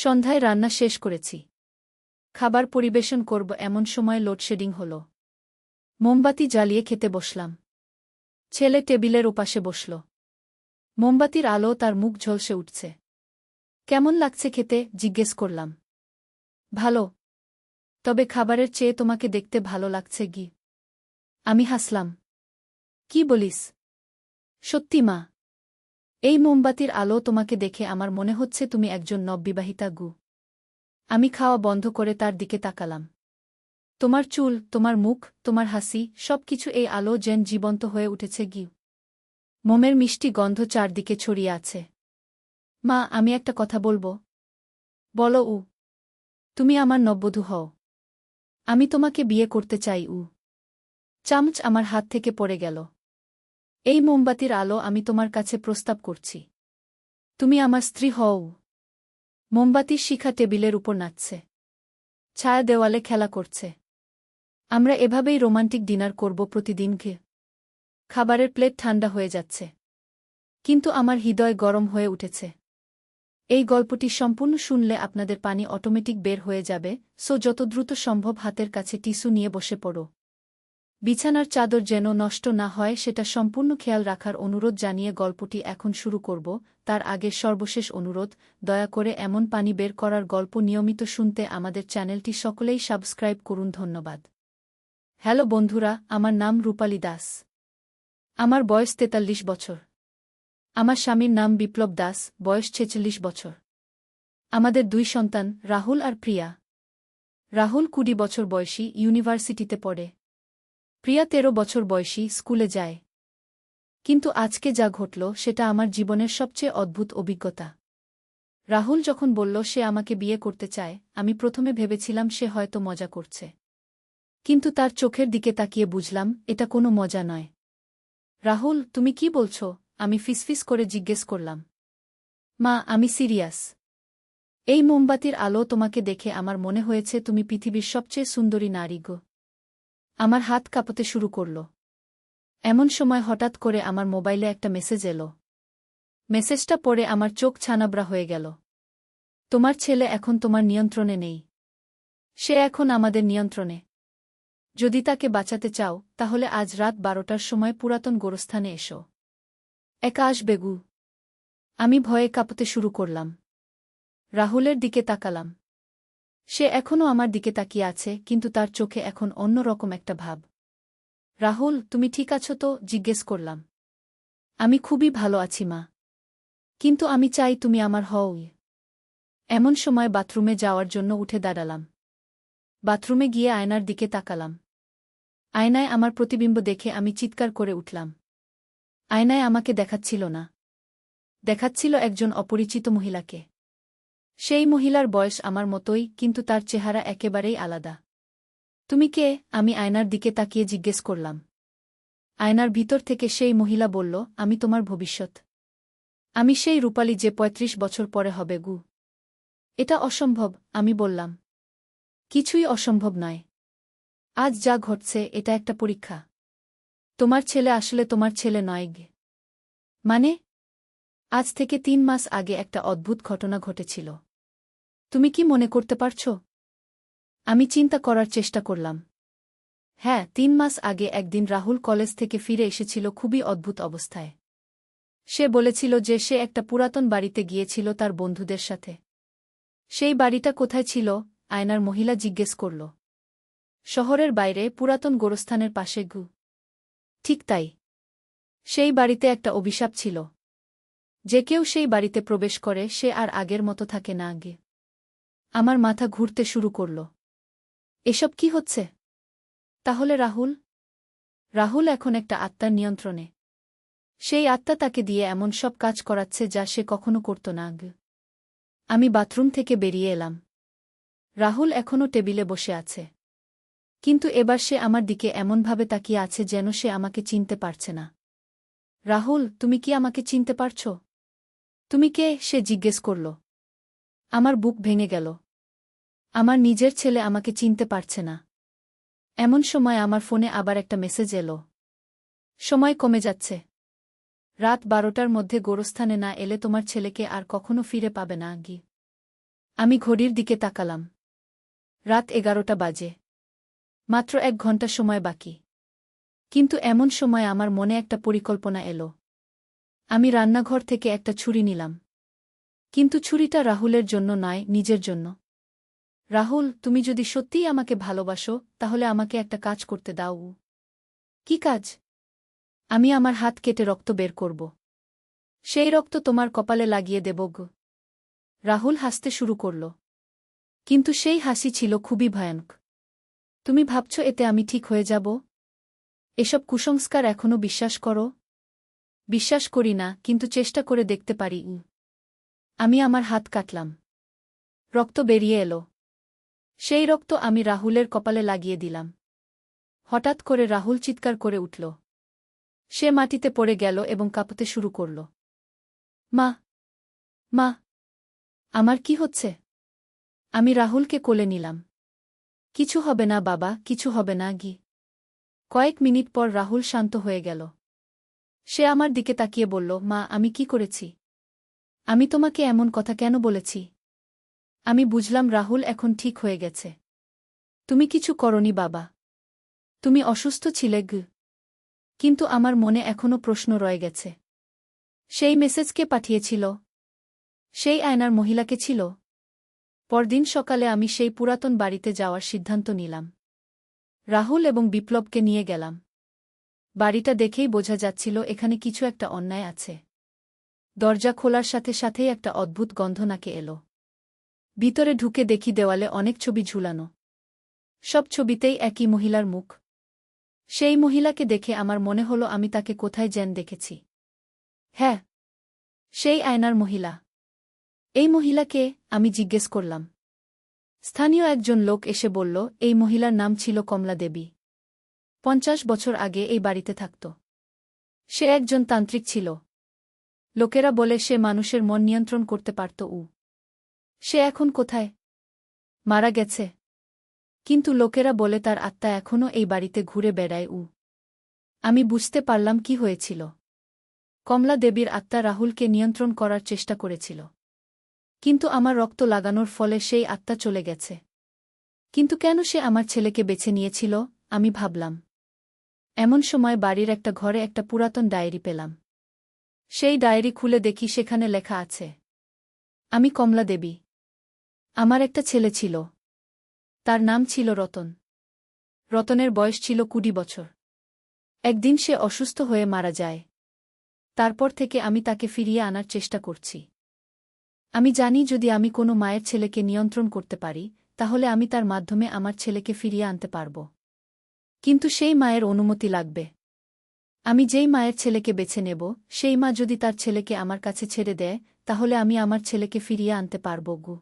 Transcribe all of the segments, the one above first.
সন্ধ্যায় রান্না শেষ করেছি। খাবার পরিবেশন করব এমন সময় লোডশেডিং হল। মোমবাতি জ্বালিয়ে খেতে বসলাম। ছেলে টেবিলের ওপাশে বসল। মোমবাতির আলো তার মুখ ঝলসে উঠছে। কেমন লাগছে খেতে জিজ্ঞেস করলাম। ভালো। তবে খাবারের চেয়ে তোমাকে দেখতে ভালো লাগছে গি। আমি হাসলাম। কি বলিস? সত্যি মা। এই মোমবাতির আলো তোমাকে দেখে আমার মনে হচ্ছে তুমি একজন নববিবাহিতা গু। আমি খাওয়া বন্ধ করে তার দিকে তাকালাম। তোমার চুল, তোমার মুখ, তোমার হাসি, সবকিছু এই আলো যেন জীবন্ত হয়ে উঠেছে গি। মোমের মিষ্টি গন্ধ চারদিকে ছড়িয়ে আছে। মা, আমি একটা কথা বলবো? বলো উ। তুমি আমার নববধূ হও। আমি তোমাকে বিয়ে করতে চাই উ। চামচ আমার হাত থেকে পড়ে গেল। এই মোমবাতির আলো আমি তোমার কাছে প্রস্তাব করছি। তুমি আমার স্ত্রী হও। মোমবাতির শিখা টেবিলের উপর নাচছে। ছায়া দেওয়ালে খেলা করছে। আমরা এভাবেই রোমান্টিক ডিনার করব প্রতিদিন ঘে। খাবারের প্লেট ঠান্ডা হয়ে যাচ্ছে। কিন্তু আমার হৃদয় গরম হয়ে উঠেছে। এই গল্পটি সম্পূর্ণ শুনলে আপনাদের পানি অটোমেটিক বের হয়ে যাবে, সো যত দ্রুত সম্ভব হাতের কাছে টিস্যু নিয়ে বসে পড়ো। বিছানার চাদর যেন নষ্ট না হয় সেটা সম্পূর্ণ খেয়াল রাখার অনুরোধ জানিয়ে গল্পটি এখন শুরু করব। তার আগে সর্বশেষ অনুরোধ, দয়া করে এমন পানি বের করার গল্প নিয়মিত শুনতে আমাদের চ্যানেলটি সকলেই সাবস্ক্রাইব করুন। ধন্যবাদ। হ্যালো বন্ধুরা, আমার নাম রূপালী দাস। আমার বয়স ৪৩ বছর। আমার স্বামীর নাম বিপ্লব দাস, বয়স ৪৬ বছর। আমাদের ২ সন্তান, রাহুল আর প্রিয়া। রাহুল ২০ বছর বয়সী, ইউনিভার্সিটিতে পড়ে। প্রিয়া ১৩ বছর বয়সী, স্কুলে যায়। কিন্তু আজকে যা ঘটল সেটা আমার জীবনের সবচেয়ে অদ্ভুত অভিজ্ঞতা। রাহুল যখন বলল সে আমাকে বিয়ে করতে চায়, আমি প্রথমে ভেবেছিলাম সে হয়তো মজা করছে। কিন্তু তার চোখের দিকে তাকিয়ে বুঝলাম এটা কোনো মজা নয়। রাহুল, তুমি কি বলছ? আমি ফিসফিস করে জিজ্ঞেস করলাম। মা, আমি সিরিয়াস। এই মোমবাতির আলো তোমাকে দেখে আমার মনে হয়েছে তুমি পৃথিবীর সবচেয়ে সুন্দরী নারী গো। আমার হাত কাঁপতে শুরু করল। এমন সময় হঠাৎ করে আমার মোবাইলে একটা মেসেজ এলো। মেসেজটা পড়ে আমার চোখ ছানাবড়া হয়ে গেল। তোমার ছেলে এখন তোমার নিয়ন্ত্রণে নেই। সে এখন আমাদের নিয়ন্ত্রণে। যদি তাকে বাঁচাতে চাও, তাহলে আজ রাত ১২টার সময় পুরাতন গোরস্থানে এসো। একা আসবে গু। আমি ভয়ে কাঁপতে শুরু করলাম। রাহুলের দিকে তাকালাম। সে এখনও আমার দিকে তাকিয়ে আছে, কিন্তু তার চোখে এখন অন্য রকম একটা ভাব। রাহুল, তুমি ঠিক আছো তো? জিজ্ঞেস করলাম। আমি খুবই ভালো আছি মা। কিন্তু আমি চাই তুমি আমার হও। এমন সময় বাথরুমে যাওয়ার জন্য উঠে দাঁড়ালাম। বাথরুমে গিয়ে আয়নার দিকে তাকালাম। আয়নায় আমার প্রতিবিম্ব দেখে আমি চিৎকার করে উঠলাম। আয়নায় আমাকে দেখাচ্ছিল না। দেখাচ্ছিল একজন অপরিচিত মহিলাকে। সেই মহিলার বয়স আমার মতোই, কিন্তু তার চেহারা একেবারেই আলাদা। তুমি কে? আমি আয়নার দিকে তাকিয়ে জিজ্ঞেস করলাম। আয়নার ভিতর থেকে সেই মহিলা বলল, আমি তোমার ভবিষ্যৎ। আমি সেই রূপালী যে ৩৫ বছর পরে হবে গু। এটা অসম্ভব, আমি বললাম। কিছুই অসম্ভব নয়। আজ যা ঘটছে এটা একটা পরীক্ষা। তোমার ছেলে আসলে তোমার ছেলে নয় গে। মানে? আজ থেকে ৩ মাস আগে একটা অদ্ভুত ঘটনা ঘটেছিল। তুমি কি মনে করতে পারছ? আমি চিন্তা করার চেষ্টা করলাম। হ্যাঁ, ৩ মাস আগে একদিন রাহুল কলেজ থেকে ফিরে এসেছিল খুবই অদ্ভুত অবস্থায়। সে বলেছিল যে সে একটা পুরাতন বাড়িতে গিয়েছিল তার বন্ধুদের সাথে। সেই বাড়িটা কোথায় ছিল? আয়নার মহিলা জিজ্ঞেস করল। শহরের বাইরে, পুরাতন গোরস্থানের পাশে গু। ঠিক তাই। সেই বাড়িতে একটা অভিশাপ ছিল। যে কেউ সেই বাড়িতে প্রবেশ করে সে আর আগের মতো থাকে না আগে। আমার মাথা ঘুরতে শুরু করল। এসব কি হচ্ছে? তাহলে রাহুল? রাহুল এখন একটা আত্মার নিয়ন্ত্রণে। সেই আত্মা তাকে দিয়ে এমন সব কাজ করাচ্ছে যা সে কখনো করত না আগে। আমি বাথরুম থেকে বেরিয়ে এলাম। রাহুল এখনও টেবিলে বসে আছে। কিন্তু এবার সে আমার দিকে এমনভাবে তাকিয়ে আছে যেন সে আমাকে চিনতে পারছে না। রাহুল, তুমি কি আমাকে চিনতে পারছ? তুমি কে? সে জিজ্ঞেস করল। আমার বুক ভেঙে গেল। আমার নিজের ছেলে আমাকে চিনতে পারছে না। এমন সময় আমার ফোনে আবার একটা মেসেজ এলো। সময় কমে যাচ্ছে। রাত ১২টার মধ্যে গোরস্থানে না এলে তোমার ছেলেকে আর কখনো ফিরে পাবে না গি। আমি ঘড়ির দিকে তাকালাম। রাত 11টা বাজে। মাত্র 1 ঘন্টা সময় বাকি। কিন্তু এমন সময় আমার মনে একটা পরিকল্পনা এলো। আমি রান্নাঘর থেকে একটা ছুরি নিলাম। কিন্তু ছুরিটা রাহুলের জন্য নয়, নিজের জন্য। রাহুল, তুমি যদি সত্যিই আমাকে ভালোবাসো, তাহলে আমাকে একটা কাজ করতে দাও। কি কাজ? আমি আমার হাত কেটে রক্ত বের করব। সেই রক্ত তোমার কপালে লাগিয়ে দেব গো। রাহুল হাসতে শুরু করল। কিন্তু সেই হাসি ছিল খুবই ভয়ানক। তুমি ভাবছ এতে আমি ঠিক হয়ে যাব? এসব কুসংস্কার এখনো বিশ্বাস করো? বিশ্বাস করি না, কিন্তু চেষ্টা করে দেখতে পারি। আমি আমার হাত কাটলাম। রক্ত বেরিয়ে এলো। সেই রক্ত আমি রাহুলের কপালে লাগিয়ে দিলাম। হঠাৎ করে রাহুল চিৎকার করে উঠল। সে মাটিতে পড়ে গেল এবং কাঁপতে শুরু করল। মা! মা! আমার কি হচ্ছে? আমি রাহুলকে কোলে নিলাম। কিছু হবে না বাবা, কিছু হবে না গি। কয়েক মিনিট পর রাহুল শান্ত হয়ে গেল। সে আমার দিকে তাকিয়ে বলল, মা, আমি কি করেছি? আমি তোমাকে এমন কথা কেন বলেছি? আমি বুঝলাম রাহুল এখন ঠিক হয়ে গেছে। তুমি কিছু করনি বাবা। তুমি অসুস্থ ছিলে গ। কিন্তু আমার মনে এখনো প্রশ্ন রয়ে গেছে। সেই মেসেজ কে পাঠিয়েছিল? সেই আয়নার মহিলাকে ছিল? পরদিন সকালে আমি সেই পুরাতন বাড়িতে যাওয়ার সিদ্ধান্ত নিলাম। রাহুল এবং বিপ্লবকে নিয়ে গেলাম। বাড়িটা দেখেই বোঝা যাচ্ছিল এখানে কিছু একটা অন্যায় আছে। দরজা খোলার সাথে সাথেই একটা অদ্ভুত গন্ধ নাকে এলো। ভিতরে ঢুকে দেখি দেওয়ালে অনেক ছবি ঝুলানো। সব ছবিতেই একই মহিলার মুখ। সেই মহিলাকে দেখে আমার মনে হলো আমি তাকে কোথায় যেন দেখেছি। হ্যাঁ, সেই আয়নার মহিলা। এই মহিলাকে? আমি জিজ্ঞেস করলাম। স্থানীয় একজন লোক এসে বলল, এই মহিলার নাম ছিল কমলা দেবী। 50 বছর আগে এই বাড়িতে থাকত। সে একজন তান্ত্রিক ছিল। লোকেরা বলে সে মানুষের মন নিয়ন্ত্রণ করতে পারত। সে এখন কোথায়? মারা গেছে। কিন্তু লোকেরা বলে তার আত্মা এখনও এই বাড়িতে ঘুরে বেড়ায়। আমি বুঝতে পারলাম কি হয়েছিল। কমলা দেবীর আত্মা রাহুলকে নিয়ন্ত্রণ করার চেষ্টা করেছিল। কিন্তু আমার রক্ত লাগানোর ফলে সেই আত্মা চলে গেছে। কিন্তু কেন সে আমার ছেলেকে বেছে নিয়েছিল? আমি ভাবলাম। এমন সময় বাড়ির একটা ঘরে একটা পুরাতন ডায়েরি পেলাম। সেই ডায়েরি খুলে দেখি সেখানে লেখা আছে, আমি কমলা দেবী। আমার একটা ছেলে ছিল। তার নাম ছিল রতন। রতনের বয়স ছিল 20 বছর। একদিন সে অসুস্থ হয়ে মারা যায়। তারপর থেকে আমি তাকে ফিরিয়ে আনার চেষ্টা করছি। আমি জানি যদি আমি কোনো মায়ের ছেলেকে নিয়ন্ত্রণ করতে পারি, তাহলে আমি তার মাধ্যমে আমার ছেলেকে ফিরিয়ে আনতে পারব। কিন্তু সেই মায়ের অনুমতি লাগবে। আমি যেই মায়ের ছেলেকে বেছে নেব, সেই মা যদি তার ছেলেকে আমার কাছে ছেড়ে দেয়, তাহলে আমি আমার ছেলেকে ফিরিয়ে আনতে পারব গো।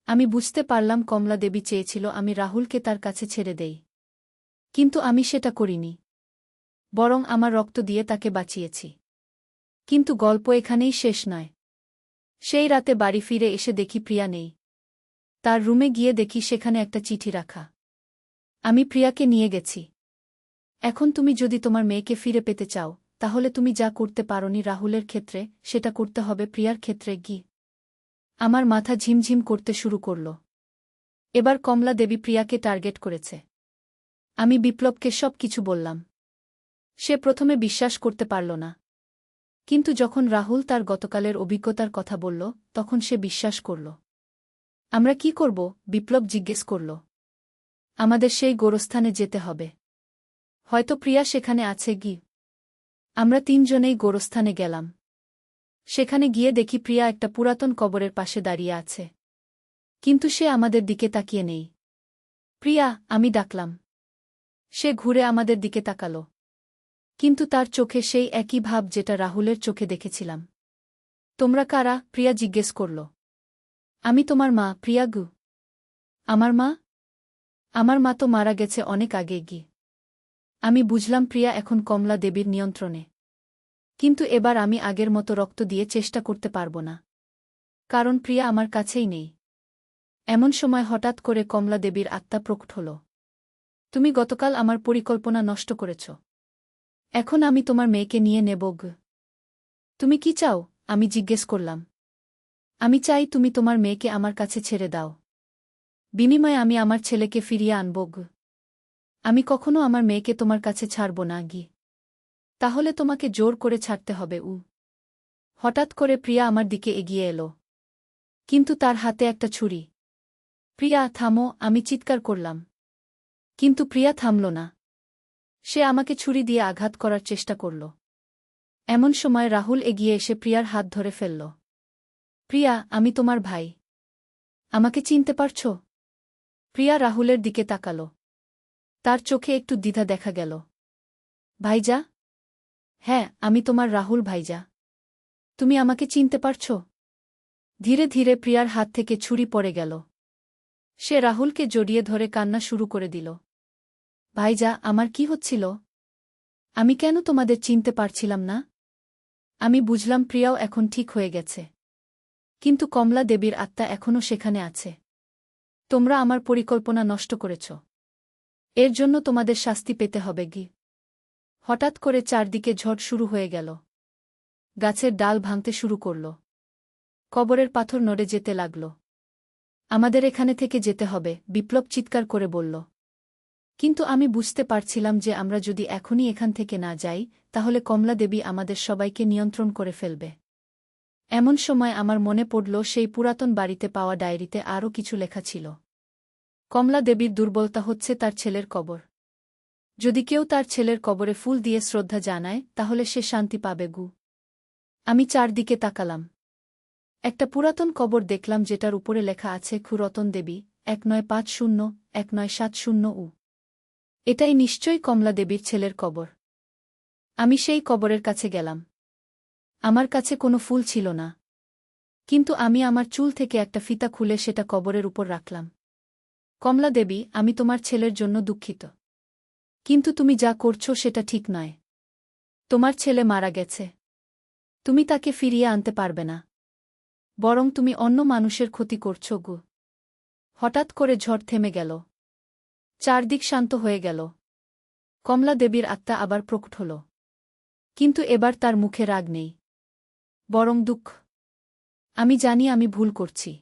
আমি বুঝতে পারলাম কমলা দেবী চেয়েছিল আমি রাহুলকে তার কাছে ছেড়ে দেই। কিন্তু আমি সেটা করিনি। বরং আমার রক্ত দিয়ে তাকে বাঁচিয়েছি। কিন্তু গল্প এখানেই শেষ নয়। সেই রাতে বাড়ি ফিরে এসে দেখি প্রিয়া নেই। তার রুমে গিয়ে দেখি সেখানে একটা চিঠি রাখা। আমি প্রিয়াকে নিয়ে গেছি। এখন তুমি যদি তোমার মেয়েকে ফিরে পেতে চাও, তাহলে তুমি যা করতে পারোনি রাহুলের ক্ষেত্রে, সেটা করতে হবে প্রিয়ার ক্ষেত্রে গি। আমার মাথা ঝিমঝিম করতে শুরু করল। এবার কমলা দেবী প্রিয়াকে টার্গেট করেছে। আমি বিপ্লবকে সব কিছু বললাম। সে প্রথমে বিশ্বাস করতে পারল না। কিন্তু যখন রাহুল তার গতকালের অভিজ্ঞতার কথা বলল, তখন সে বিশ্বাস করল। আমরা কি করব? বিপ্লব জিজ্ঞেস করল। আমাদের সেই গোরস্থানে যেতে হবে। হয়তো প্রিয়া সেখানে আছে গি। আমরা 3 জনেই গোরস্থানে গেলাম। সেখানে গিয়ে দেখি প্রিয়া একটা পুরাতন কবরের পাশে দাঁড়িয়ে আছে। কিন্তু সে আমাদের দিকে তাকিয়ে নেই। প্রিয়া, আমি ডাকলাম। সে ঘুরে আমাদের দিকে তাকাল। কিন্তু তার চোখে সেই একই ভাব যেটা রাহুলের চোখে দেখেছিলাম। তোমরা কারা? প্রিয়া জিজ্ঞেস করল। আমি তোমার মা, প্রিয়া গু। আমার মা? আমার মা তো মারা গেছে অনেক আগে গি। আমি বুঝলাম প্রিয়া এখন কমলা দেবীর নিয়ন্ত্রণে। কিন্তু এবার আমি আগের মতো রক্ত দিয়ে চেষ্টা করতে পারব না। কারণ প্রিয়া আমার কাছেই নেই। এমন সময় হঠাৎ করে কমলা দেবীর আত্মা প্রকট হল। তুমি গতকাল আমার পরিকল্পনা নষ্ট করেছ। এখন আমি তোমার মেয়েকে নিয়ে নেব গ। তুমি কি চাও? আমি জিজ্ঞেস করলাম। আমি চাই তুমি তোমার মেয়েকে আমার কাছে ছেড়ে দাও। বিনিময়ে আমি আমার ছেলেকে ফিরিয়ে আনব গু। আমি কখনো আমার মেয়েকে তোমার কাছে ছাড়ব না গি। তাহলে তোমাকে জোর করে ছাড়তে হবে উ। হঠাৎ করে প্রিয়া আমার দিকে এগিয়ে এলো। কিন্তু তার হাতে একটা ছুরি। প্রিয়া থামো, আমি চিৎকার করলাম। কিন্তু প্রিয়া থামল না। সে আমাকে ছুরি দিয়ে আঘাত করার চেষ্টা করল। এমন সময় রাহুল এগিয়ে এসে প্রিয়ার হাত ধরে ফেলল। প্রিয়া, আমি তোমার ভাই। আমাকে চিনতে পারছ? প্রিয়া রাহুলের দিকে তাকাল। তার চোখে একটু দ্বিধা দেখা গেল। ভাইজা? হ্যাঁ, আমি তোমার রাহুল ভাইজা। তুমি আমাকে চিনতে পারছ? ধীরে ধীরে প্রিয়ার হাত থেকে ছুরি পড়ে গেল। সে রাহুলকে জড়িয়ে ধরে কান্না শুরু করে দিল। ভাইজা, আমার কি হচ্ছিল? আমি কেন তোমাদের চিনতে পারছিলাম না? আমি বুঝলাম প্রিয়াও এখন ঠিক হয়ে গেছে। কিন্তু কমলা দেবীর আত্মা এখনও সেখানে আছে। তোমরা আমার পরিকল্পনা নষ্ট করেছ। এর জন্য তোমাদের শাস্তি পেতে হবে গি। হঠাৎ করে চারদিকে ঝড় শুরু হয়ে গেল। গাছের ডাল ভাঙতে শুরু করল। কবরের পাথর নড়ে যেতে লাগল। আমাদের এখানে থেকে যেতে হবে, বিপ্লব চিৎকার করে বলল। কিন্তু আমি বুঝতে পারছিলাম যে আমরা যদি এখনই এখান থেকে না যাই, তাহলে কমলা দেবী আমাদের সবাইকে নিয়ন্ত্রণ করে ফেলবে। এমন সময় আমার মনে পড়ল সেই পুরাতন বাড়িতে পাওয়া ডায়েরিতে আরও কিছু লেখা ছিল। কমলা দেবীর দুর্বলতা হচ্ছে তার ছেলের কবর। যদি কেউ তার ছেলের কবরে ফুল দিয়ে শ্রদ্ধা জানায়, তাহলে সে শান্তি পাবে গু। আমি চারদিকে তাকালাম। একটা পুরাতন কবর দেখলাম যেটার উপরে লেখা আছে রতন দেবী 1950-1970 উ। এটাই নিশ্চয়ই কমলা দেবীর ছেলের কবর। আমি সেই কবরের কাছে গেলাম। আমার কাছে কোনো ফুল ছিল না। কিন্তু আমি আমার চুল থেকে একটা ফিতা খুলে সেটা কবরের উপর রাখলাম। কমলা দেবী, আমি তোমার ছেলের জন্য দুঃখিত। কিন্তু তুমি যা করছো সেটা ঠিক নয়। তোমার ছেলে মারা গেছে। তুমি তাকে ফিরিয়ে আনতে পারবে না। বরং তুমি অন্য মানুষের ক্ষতি করছো গু। হঠাৎ করে ঝড় থেমে গেল। চারদিক শান্ত হয়ে গেল। কমলা দেবীর আত্মা আবার প্রকট হল। কিন্তু এবার তার মুখে রাগ নেই, বরং দুঃখ। আমি জানি আমি ভুল করছি।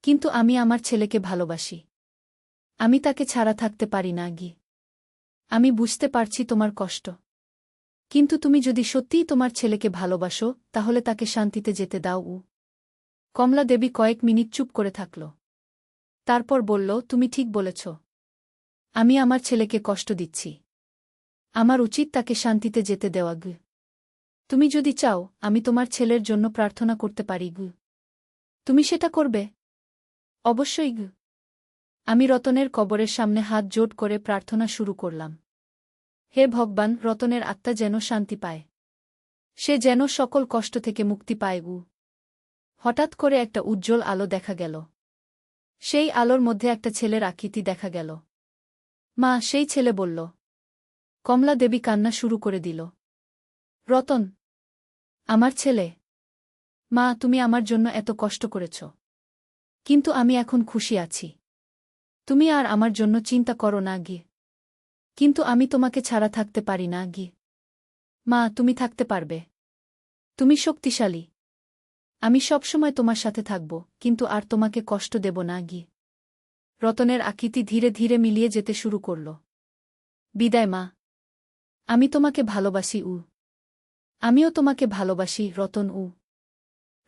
কিন্তু আমি আমার ছেলেকে ভালোবাসি। আমি তাকে ছাড়া থাকতে পারি না গি। আমি বুঝতে পারছি তোমার কষ্ট। কিন্তু তুমি যদি সত্যিই তোমার ছেলেকে ভালোবাসো, তাহলে তাকে শান্তিতে যেতে দাও উ। কমলা দেবী কয়েক মিনিট চুপ করে থাকল। তারপর বলল, তুমি ঠিক বলেছ। আমি আমার ছেলেকে কষ্ট দিচ্ছি। আমার উচিত তাকে শান্তিতে যেতে দেওয়া গু। তুমি যদি চাও, আমি তোমার ছেলের জন্য প্রার্থনা করতে পারি গু। তুমি সেটা করবে? অবশ্যই গু। আমি রতনের কবরের সামনে হাত জোড় করে প্রার্থনা শুরু করলাম। হে ভগবান, রতনের আত্মা যেন শান্তি পায়। সে যেন সকল কষ্ট থেকে মুক্তি পায় গু। হঠাৎ করে একটা উজ্জ্বল আলো দেখা গেল। সেই আলোর মধ্যে একটা ছেলের আকৃতি দেখা গেল। মা, সেই ছেলে বলল। কমলা দেবী কান্না শুরু করে দিল। রতন, আমার ছেলে। মা, তুমি আমার জন্য এত কষ্ট করেছ। কিন্তু আমি এখন খুশি আছি। তুমি আর আমার জন্য চিন্তা করো না গি। কিন্তু আমি তোমাকে ছাড়া থাকতে পারি না গি। মা, তুমি থাকতে পারবে। তুমি শক্তিশালী। আমি সবসময় তোমার সাথে থাকব, কিন্তু আর তোমাকে কষ্ট দেব না গি। রতনের আকৃতি ধীরে ধীরে মিলিয়ে যেতে শুরু করল। বিদায় মা। আমি তোমাকে ভালোবাসি উ। আমিও তোমাকে ভালোবাসি রতন উ।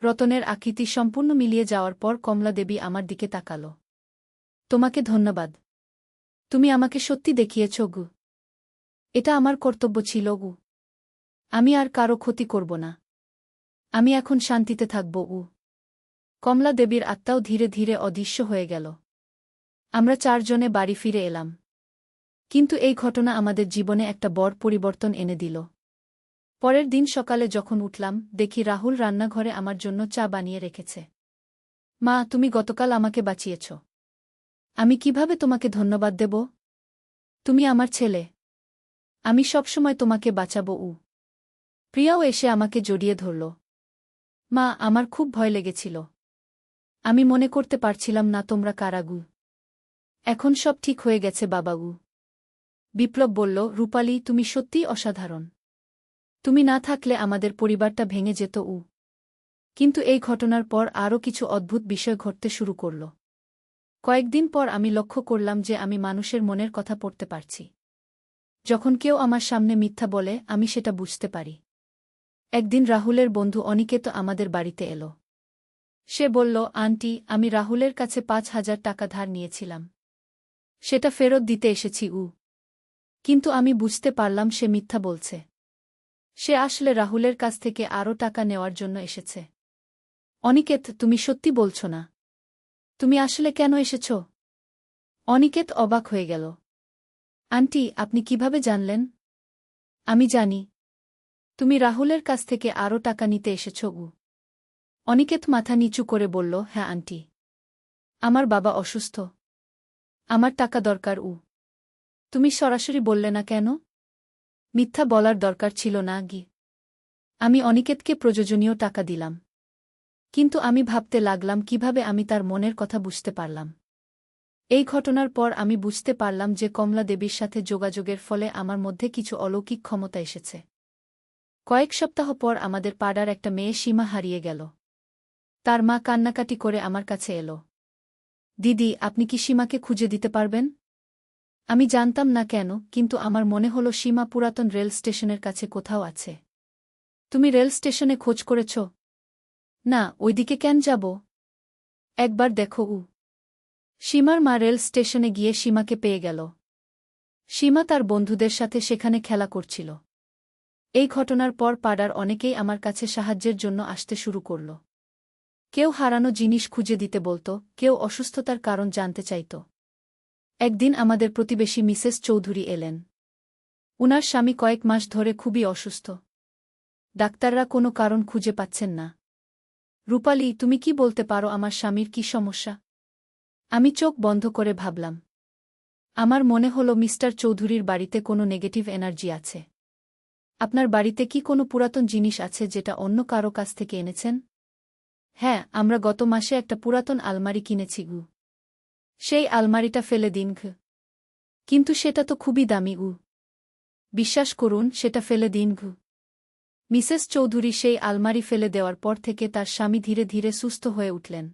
রতনের আকৃতি সম্পূর্ণ মিলিয়ে যাওয়ার পর কমলা দেবী আমার দিকে তাকাল। তোমাকে ধন্যবাদ। তুমি আমাকে সত্যি দেখিয়েছ গু। এটা আমার কর্তব্য ছিল গু। আমি আর কারো ক্ষতি করব না। আমি এখন শান্তিতে থাকব উ। কমলা দেবীর আত্মাও ধীরে ধীরে অদৃশ্য হয়ে গেল। আমরা চারজনে বাড়ি ফিরে এলাম। কিন্তু এই ঘটনা আমাদের জীবনে একটা বড় পরিবর্তন এনে দিল। পরের দিন সকালে যখন উঠলাম, দেখি রাহুল রান্নাঘরে আমার জন্য চা বানিয়ে রেখেছে। মা, তুমি গতকাল আমাকে বাঁচিয়েছ। আমি কিভাবে তোমাকে ধন্যবাদ দেব? তুমি আমার ছেলে। আমি সবসময় তোমাকে বাঁচাবো উ। প্রিয়াও এসে আমাকে জড়িয়ে ধরল। মা, আমার খুব ভয় লেগেছিল। আমি মনে করতে পারছিলাম না তোমরা কারাগু। এখন সব ঠিক হয়ে গেছে বাবাগু। বিপ্লব বলল, রূপালী, তুমি সত্যিই অসাধারণ। তুমি না থাকলে আমাদের পরিবারটা ভেঙে যেত উ। কিন্তু এই ঘটনার পর আরও কিছু অদ্ভুত বিষয় ঘটতে শুরু করল। কয়েকদিন পর আমি লক্ষ্য করলাম যে আমি মানুষের মনের কথা পড়তে পারছি। যখন কেউ আমার সামনে মিথ্যা বলে আমি সেটা বুঝতে পারি। একদিন রাহুলের বন্ধু অনিকেত আমাদের বাড়িতে এলো। সে বলল, আন্টি, আমি রাহুলের কাছে ৫,০০০ টাকা ধার নিয়েছিলাম। সেটা ফেরত দিতে এসেছি। কিন্তু আমি বুঝতে পারলাম সে মিথ্যা বলছে। সে আসলে রাহুলের কাছ থেকে আরও টাকা নেওয়ার জন্য এসেছে। অনিকেত, তুমি সত্যি বলছ না? তুমি আসলে কেন এসেছ? অনিকেত অবাক হয়ে গেল। আন্টি, আপনি কিভাবে জানলেন? আমি জানি। তুমি রাহুলের কাছ থেকে আরও টাকা নিতে এসেছ। অনিকেত মাথা নিচু করে বলল, হ্যাঁ আন্টি। আমার বাবা অসুস্থ। আমার টাকা দরকার। তুমি সরাসরি বললে না কেন? মিথ্যা বলার দরকার ছিল না। আমি অনিকেতকে প্রয়োজনীয় টাকা দিলাম। কিন্তু আমি ভাবতে লাগলাম কিভাবে আমি তার মনের কথা বুঝতে পারলাম। এই ঘটনার পর আমি বুঝতে পারলাম যে কমলা দেবীর সাথে যোগাযোগের ফলে আমার মধ্যে কিছু অলৌকিক ক্ষমতা এসেছে। কয়েক সপ্তাহ পর আমাদের পাড়ার একটা মেয়ে সীমা হারিয়ে গেল। তার মা কান্নাকাটি করে আমার কাছে এলো। দিদি, আপনি কি সীমাকে খুঁজে দিতে পারবেন? আমি জানতাম না কেন, কিন্তু আমার মনে হলো সীমা পুরাতন রেল স্টেশনের কাছে কোথাও আছে। তুমি রেল স্টেশনে খোঁজ করেছ? না, ওইদিকে কেন যাব? একবার দেখো। সীমার মা রেল স্টেশনে গিয়ে সীমাকে পেয়ে গেল। সীমা তার বন্ধুদের সাথে সেখানে খেলা করছিল। এই ঘটনার পর পাড়ার অনেকেই আমার কাছে সাহায্যের জন্য আসতে শুরু করল। কেউ হারানো জিনিস খুঁজে দিতে বলত, কেউ অসুস্থতার কারণ জানতে চাইত। একদিন আমাদের প্রতিবেশী মিসেস চৌধুরী এলেন। উনার স্বামী কয়েক মাস ধরে খুবই অসুস্থ। ডাক্তাররা কোনো কারণ খুঁজে পাচ্ছেন না। রূপালী, তুমি কি বলতে পারো আমার স্বামীর কি সমস্যা? আমি চোখ বন্ধ করে ভাবলাম। আমার মনে হলো মিস্টার চৌধুরীর বাড়িতে কোনো নেগেটিভ এনার্জি আছে। আপনার বাড়িতে কি কোনো পুরাতন জিনিস আছে যেটা অন্য কারো কাছ থেকে এনেছেন? হ্যাঁ, আমরা গত মাসে একটা পুরাতন আলমারি কিনেছি। সেই আলমারিটা ফেলে দিন। কিন্তু সেটা তো খুবই দামি। বিশ্বাস করুন, সেটা ফেলে দিন। মিসেস চৌধুরী সেই আলমারি ফেলে দেওয়ার পর থেকে তার স্বামী ধীরে ধীরে সুস্থ হয়ে উঠলেন।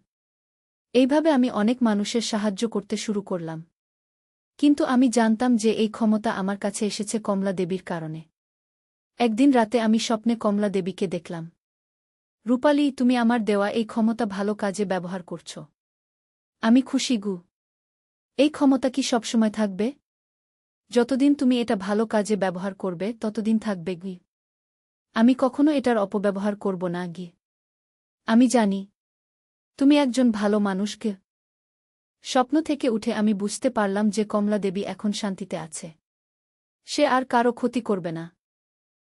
এইভাবে আমি অনেক মানুষের সাহায্য করতে শুরু করলাম। কিন্তু আমি জানতাম যে এই ক্ষমতা আমার কাছে এসেছে কমলা দেবীর কারণে। একদিন রাতে আমি স্বপ্নে কমলা দেবীকে দেখলাম। রূপালী, তুমি আমার দেওয়া এই ক্ষমতা ভালো কাজে ব্যবহার করছ। আমি খুশি। এই ক্ষমতা কি সবসময় থাকবে? যতদিন তুমি এটা ভালো কাজে ব্যবহার করবে ততদিন থাকবে। আমি কখনো এটার অপব্যবহার করব না। আমি জানি তুমি একজন ভালো মানুষকে। স্বপ্ন থেকে উঠে আমি বুঝতে পারলাম যে কমলা দেবী এখন শান্তিতে আছে। সে আর কারো ক্ষতি করবে না,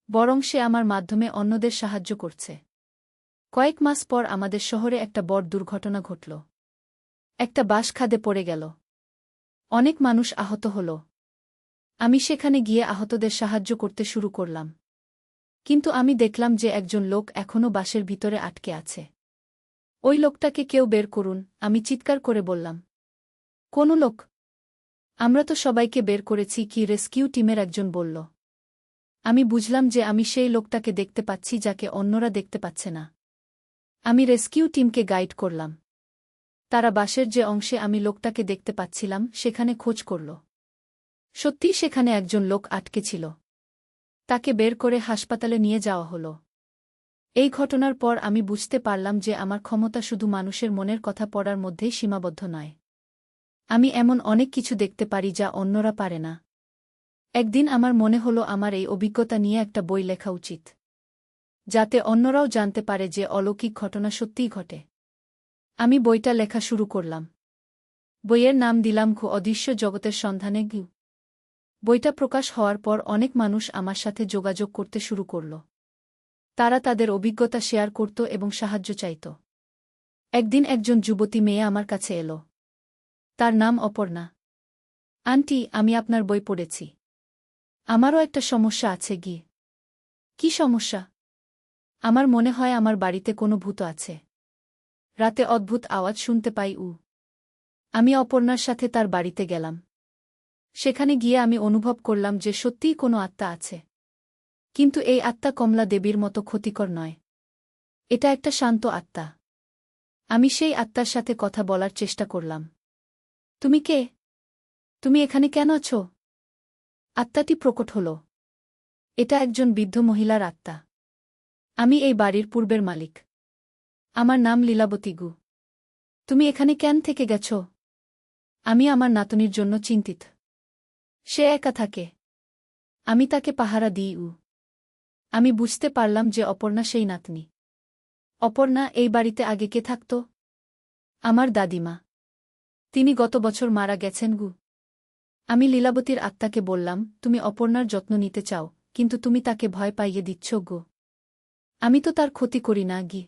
বরং সে আমার মাধ্যমে অন্যদের সাহায্য করছে। কয়েক মাস পর আমাদের শহরে একটা বড় দুর্ঘটনা ঘটল। একটা বাস খাদে পড়ে গেল। অনেক মানুষ আহত হল। আমি সেখানে গিয়ে আহতদের সাহায্য করতে শুরু করলাম। কিন্তু আমি দেখলাম যে একজন লোক এখনও বাসের ভিতরে আটকে আছে। ওই লোকটাকে কেউ বের করুন, আমি চিৎকার করে বললাম। কোন লোক? আমরা তো সবাইকে বের করেছি। কি রেস্কিউ টিমের একজন বলল। আমি বুঝলাম যে আমি সেই লোকটাকে দেখতে পাচ্ছি যাকে অন্যরা দেখতে পাচ্ছে না। আমি রেস্কিউ টিমকে গাইড করলাম। তারা বাসের যে অংশে আমি লোকটাকে দেখতে পাচ্ছিলাম সেখানে খোঁজ করল। সত্যিই সেখানে একজন লোক আটকে ছিল। তাকে বের করে হাসপাতালে নিয়ে যাওয়া হলো। এই ঘটনার পর আমি বুঝতে পারলাম যে আমার ক্ষমতা শুধু মানুষের মনের কথা পড়ার মধ্যেই সীমাবদ্ধ নয়। আমি এমন অনেক কিছু দেখতে পারি যা অন্যরা পারে না। একদিন আমার মনে হলো আমার এই অভিজ্ঞতা নিয়ে একটা বই লেখা উচিত, যাতে অন্যরাও জানতে পারে যে অলৌকিক ঘটনা সত্যিই ঘটে। আমি বইটা লেখা শুরু করলাম। বইয়ের নাম দিলাম অদৃশ্য জগতের সন্ধানে। বইটা প্রকাশ হওয়ার পর অনেক মানুষ আমার সাথে যোগাযোগ করতে শুরু করল। তারা তাদের অভিজ্ঞতা শেয়ার করত এবং সাহায্য চাইত। একদিন একজন যুবতী মেয়ে আমার কাছে এলো। তার নাম অপর্ণা। আন্টি, আমি আপনার বই পড়েছি। আমারও একটা সমস্যা আছে। কি সমস্যা? আমার মনে হয় আমার বাড়িতে কোনো ভূত আছে। রাতে অদ্ভুত আওয়াজ শুনতে পাই। আমি অপর্ণার সাথে তার বাড়িতে গেলাম। সেখানে গিয়ে আমি অনুভব করলাম যে সত্যিই কোনো আত্মা আছে। কিন্তু এই আত্মা কমলা দেবীর মতো ক্ষতিকর নয়। এটা একটা শান্ত আত্মা। আমি সেই আত্মার সাথে কথা বলার চেষ্টা করলাম। তুমি কে? তুমি এখানে কেন আছো? আত্মাটি প্রকট হল। এটা একজন বৃদ্ধ মহিলার আত্মা। আমি এই বাড়ির পূর্বের মালিক। আমার নাম লীলাবতী গু। তুমি এখানে কেন থেকে গেছ? আমি আমার নাতনির জন্য চিন্তিত। সে একা থাকে। আমি তাকে পাহারা দিই। আমি বুঝতে পারলাম যে অপর্ণা সেই নাতনি। অপর্ণা, এই বাড়িতে আগে কে থাকত? আমার দাদিমা। তিনি গত বছর মারা গেছেন গু। আমি লীলাবতীর আত্মাকে বললাম, তুমি অপর্ণার যত্ন নিতে চাও, কিন্তু তুমি তাকে ভয় পাইয়ে দিচ্ছ গো। আমি তো তার ক্ষতি করি না গি।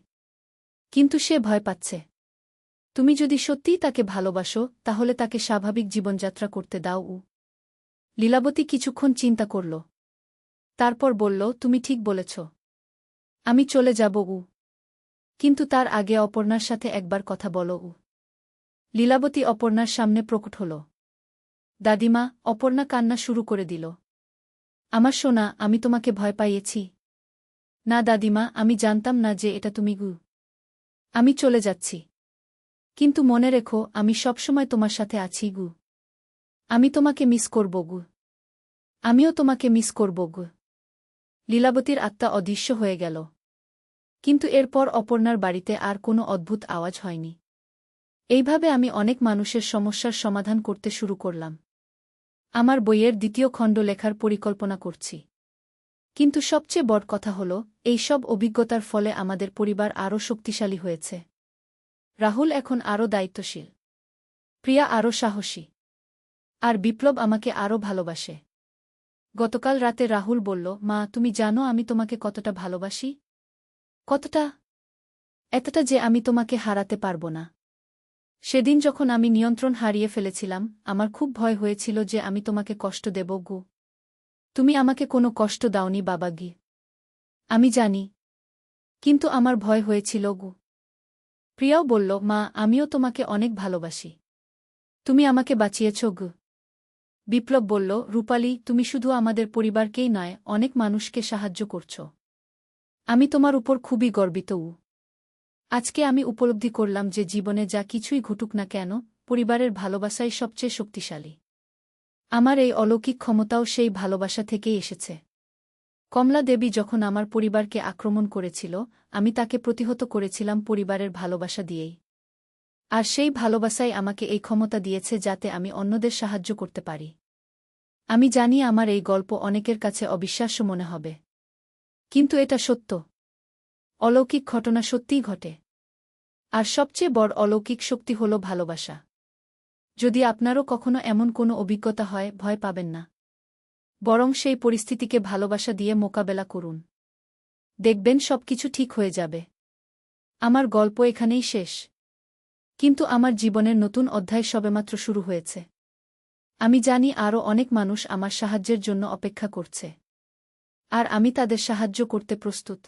কিন্তু সে ভয় পাচ্ছে। তুমি যদি সত্যিই তাকে ভালোবাসো, তাহলে তাকে স্বাভাবিক জীবনযাত্রা করতে দাও। লীলাবতী কিছুক্ষণ চিন্তা করল। তারপর বলল, তুমি ঠিক বলেছ। আমি চলে যাব। কিন্তু তার আগে অপর্ণার সাথে একবার কথা বলো। লীলাবতী অপর্ণার সামনে প্রকট হল। দাদিমা। অপর্ণা কান্না শুরু করে দিল। আমার সোনা, আমি তোমাকে ভয় পাইয়েছি। না দাদিমা, আমি জানতাম না যে এটা তুমি গু। আমি চলে যাচ্ছি। কিন্তু মনে রেখো, আমি সবসময় তোমার সাথে আছি গু। আমি তোমাকে মিস করব গু। আমিও তোমাকে মিস করব গু। লীলাবতীর আত্মা অদৃশ্য হয়ে গেল। কিন্তু এরপর অপর্ণার বাড়িতে আর কোনো অদ্ভুত আওয়াজ হয়নি। এইভাবে আমি অনেক মানুষের সমস্যার সমাধান করতে শুরু করলাম। আমার বইয়ের দ্বিতীয় খণ্ড লেখার পরিকল্পনা করছি। কিন্তু সবচেয়ে বড় কথা হল, এই সব অভিজ্ঞতার ফলে আমাদের পরিবার আরও শক্তিশালী হয়েছে। রাহুল এখন আরও দায়িত্বশীল। প্রিয়া আরও সাহসী। আর বিপ্লব আমাকে আরও ভালোবাসে। গতকাল রাতে রাহুল বলল, মা, তুমি জানো আমি তোমাকে কতটা ভালোবাসি? কতটা? এতটা যে আমি তোমাকে হারাতে পারব না। সেদিন যখন আমি নিয়ন্ত্রণ হারিয়ে ফেলেছিলাম, আমার খুব ভয় হয়েছিল যে আমি তোমাকে কষ্ট দেব গু। তুমি আমাকে কোনো কষ্ট দাওনি বাবা গি। আমি জানি। কিন্তু আমার ভয় হয়েছিল গু। প্রিয়াও বলল, মা, আমিও তোমাকে অনেক ভালোবাসি। তুমি আমাকে বাঁচিয়েছ গু। বিপ্লব বলল, রূপালী, তুমি শুধু আমাদের পরিবারকেই নয়, অনেক মানুষকে সাহায্য করছ। আমি তোমার উপর খুবই গর্বিত। আজকে আমি উপলব্ধি করলাম যে জীবনে যা কিছুই ঘটুক না কেন, পরিবারের ভালোবাসাই সবচেয়ে শক্তিশালী। আমার এই অলৌকিক ক্ষমতাও সেই ভালোবাসা থেকেই এসেছে। কমলা দেবী যখন আমার পরিবারকে আক্রমণ করেছিল, আমি তাকে প্রতিহত করেছিলাম পরিবারের ভালোবাসা দিয়েই। আর সেই ভালোবাসাই আমাকে এই ক্ষমতা দিয়েছে যাতে আমি অন্যদের সাহায্য করতে পারি। আমি জানি আমার এই গল্প অনেকের কাছে অবিশ্বাস্য মনে হবে। কিন্তু এটা সত্য। অলৌকিক ঘটনা সত্যিই ঘটে। আর সবচেয়ে বড় অলৌকিক শক্তি হল ভালোবাসা। যদি আপনারও কখনো এমন কোনো অভিজ্ঞতা হয়, ভয় পাবেন না। বরং সেই পরিস্থিতিকে ভালোবাসা দিয়ে মোকাবেলা করুন। দেখবেন সবকিছু ঠিক হয়ে যাবে। আমার গল্প এখানেই শেষ। কিন্তু আমার জীবনের নতুন অধ্যায় সবেমাত্র শুরু হয়েছে। আমি জানি আরও অনেক মানুষ আমার সাহায্যের জন্য অপেক্ষা করছে। আর আমি তাদের সাহায্য করতে প্রস্তুত।